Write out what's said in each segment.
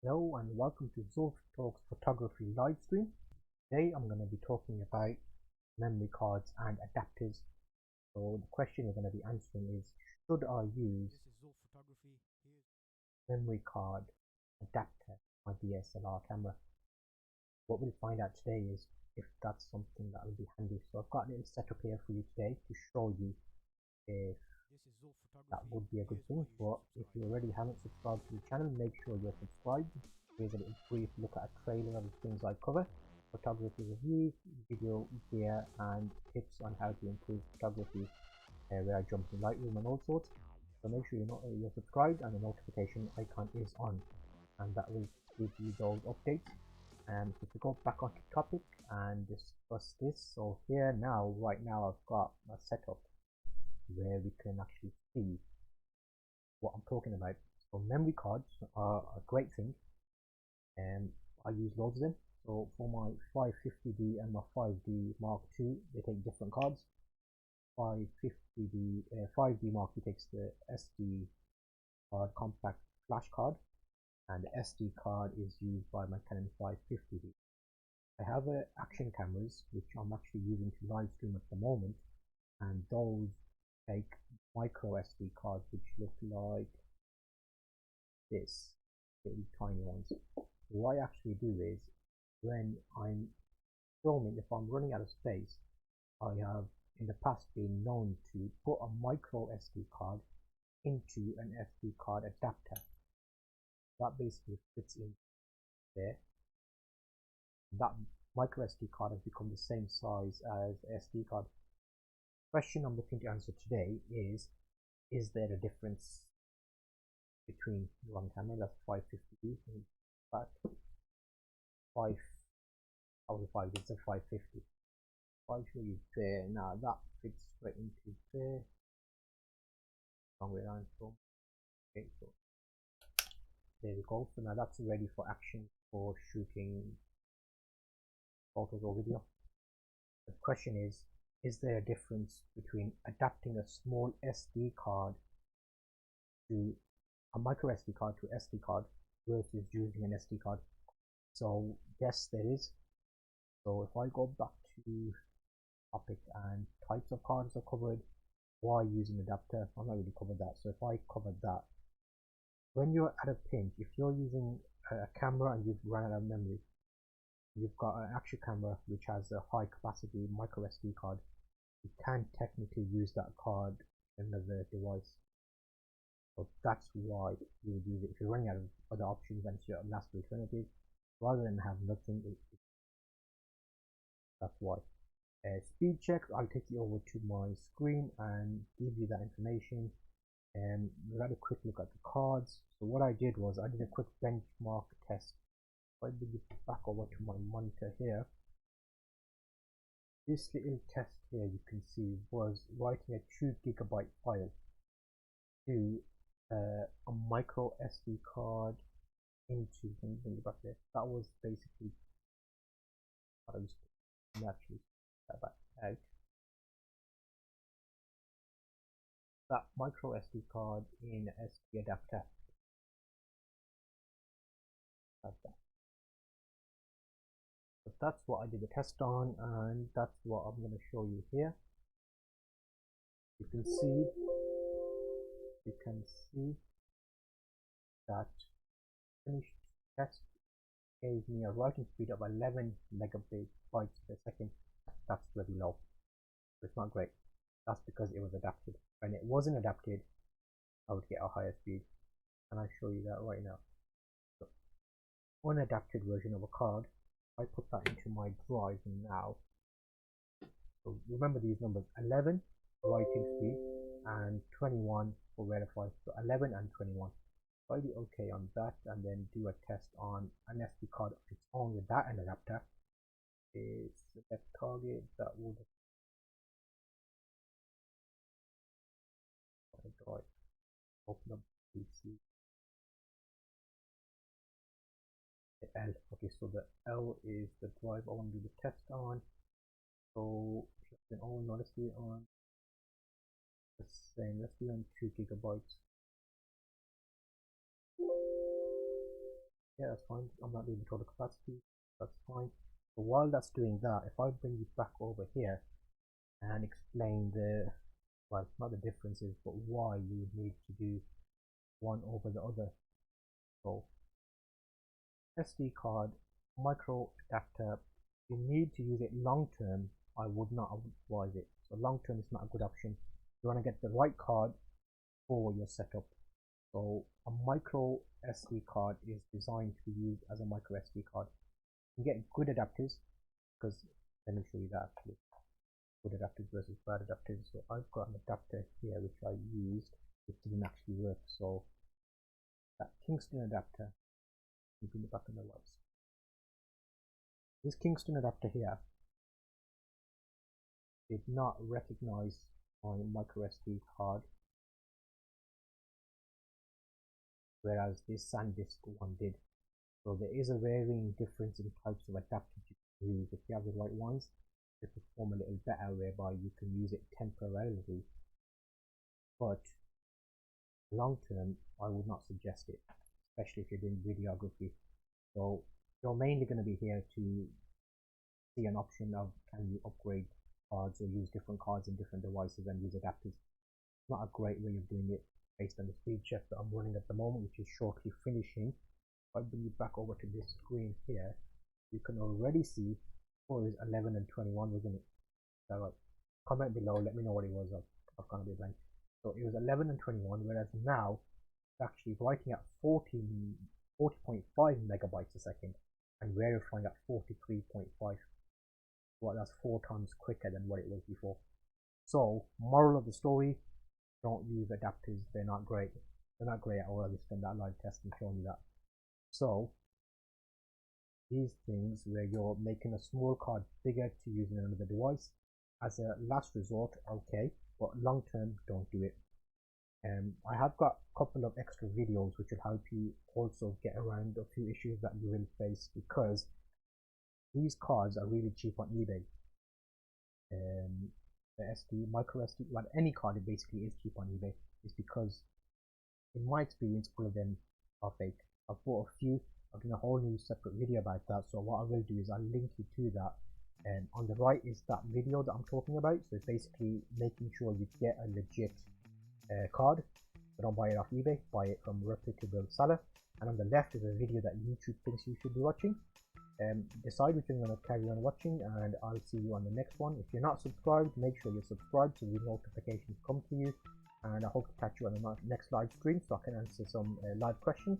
Hello and welcome to Zulf Talks Photography live stream. Today I'm going to be talking about memory cards and adapters. So the question we're going to be answering is, should I use memory card adapter on my DSLR camera? What we'll find out today is if that's something that will be handy. So I've got a little setup here for you today to show you if that would be a good thing. But if you already haven't subscribed to the channel, make sure you're subscribed. Here's a little brief look at a trailer of the things I cover: photography reviews, video gear, and tips on how to improve photography, where I jump in Lightroom and all sorts. So make sure you're subscribed and the notification icon is on, and that will give you those updates. And so to go back onto topic and discuss this, so here now, right now, I've got a setup where we can actually see what I'm talking about. So memory cards are a great thing, and I use loads of them. So for my 550D and my 5D Mark II, they take different cards. 5D Mark II takes the SD card compact flash card, and the SD card is used by my Canon 550D. I have action cameras which I'm actually using to live stream at the moment, and those take micro SD cards which look like this, little tiny ones. What I actually do is, when I'm filming, if I'm running out of space, I have in the past been known to put a micro SD card into an SD card adapter. That basically fits in there. That micro SD card has become the same size as the SD card. The question I'm looking to answer today is there a difference between one camera, that's 550D, but 5, out of the 5, it's a 550. I'll show you there. Now that fits straight into there. Long way around from. Okay, so there we go. So now that's ready for action, for shooting photos or video. The question is there a difference between adapting a small SD card to a micro SD card to SD card versus using an SD card? So yes, there is. So if I go back to topic and types of cards are covered, why using adapter, I'm not really covered that. So if I covered that, when you're at a pinch, if you're using a camera and you've run out of memory, you've got an action camera which has a high capacity micro SD card, you can technically use that card in another device. So that's why you would use it. If you're running out of other options and it's your last alternative, rather than have nothing, that's why. Speed check, I'll take you over to my screen and give you that information. And we'll have a quick look at the cards. So what I did was I did a quick benchmark test. If I bring it back over to my monitor here, this little test here you can see was writing a 2GB file to a micro SD card into, let me bring it back there. That was basically what I was naturally that out. That micro SD card in SD adapter. Like that. But that's what I did the test on, and that's what I'm going to show you here. You can see that finished test gave me a writing speed of 11 megabytes per second. That's really low. It's not great. That's because it was adapted. When it wasn't adapted, I would get a higher speed, and I'll show you that right now. So, unadapted version of a card, I put that into my drive now. So remember these numbers: 11 writing speed and 21 for verify. So 11 and 21. So I do OK on that, and then do a test on an SD card of its own with that and adapter. Is the target that would open up PC. The L. Okay, so the L is the drive I want to do the test on. So then now let's do it on the same. Let's do it on 2 GB. Yeah, that's fine. I'm not leaving total capacity. That's fine. So while that's doing that, if I bring you back over here and explain the, well, not the differences, but why you would need to do one over the other. So SD card, micro adapter, you need to use it long term. I would not advise it. So long term is not a good option. You want to get the right card for your setup. So a micro SD card is designed to be used as a micro SD card. You can get good adapters, because let me show you that actually. Good adapters versus bad adapters. So I've got an adapter here which I used, which didn't actually work. So that Kingston adapter, you bring it back in the lights. This Kingston adapter here did not recognize my micro SD card, whereas this SanDisk one did. So there is a varying difference in types of adapters you can use. If you have the right ones, they perform a little better, whereby you can use it temporarily. But long term, I would not suggest it, especially if you're doing videography. So you're mainly going to be here to see an option of can you upgrade cards or use different cards in different devices and use adapters. Not a great way of doing it based on the speed check that I'm running at the moment, which is shortly finishing. If I bring you back over to this screen here, you can already see, oh, it was 11 and 21, wasn't it? Is that right? Comment below, let me know what it was. I've gone a bit blank. So it was 11 and 21, whereas now it's actually writing at 40.5 megabytes a second and verifying at 43.5. Well, that's 4 times quicker than what it was before. So, moral of the story, don't use adapters. They're not great. They're not great at all. I just done that live test and shown you that. So, these things where you're making a small card bigger to use in another device, as a last resort, okay, but long term, don't do it. I have got a couple of extra videos which will help you also get around a few issues that you will face, because these cards are really cheap on eBay. The SD, micro SD, well, any card it basically is cheap on eBay. It's because, in my experience, all of them are fake. I've bought a few. I've done a whole new separate video about that. So what I will do is I'll link you to that. And on the right is that video that I'm talking about. So it's basically making sure you get a legit card. So don't buy it off eBay. Buy it from a reputable seller. And on the left is a video that YouTube thinks you should be watching. Decide which one you're going to carry on watching, and I'll see you on the next one. If you're not subscribed, make sure you're subscribed so the notifications come to you, and I hope to catch you on the next live stream so I can answer some live questions.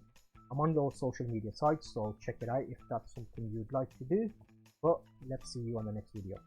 I'm on those social media sites, so check it out if that's something you'd like to do. But let's see you on the next video.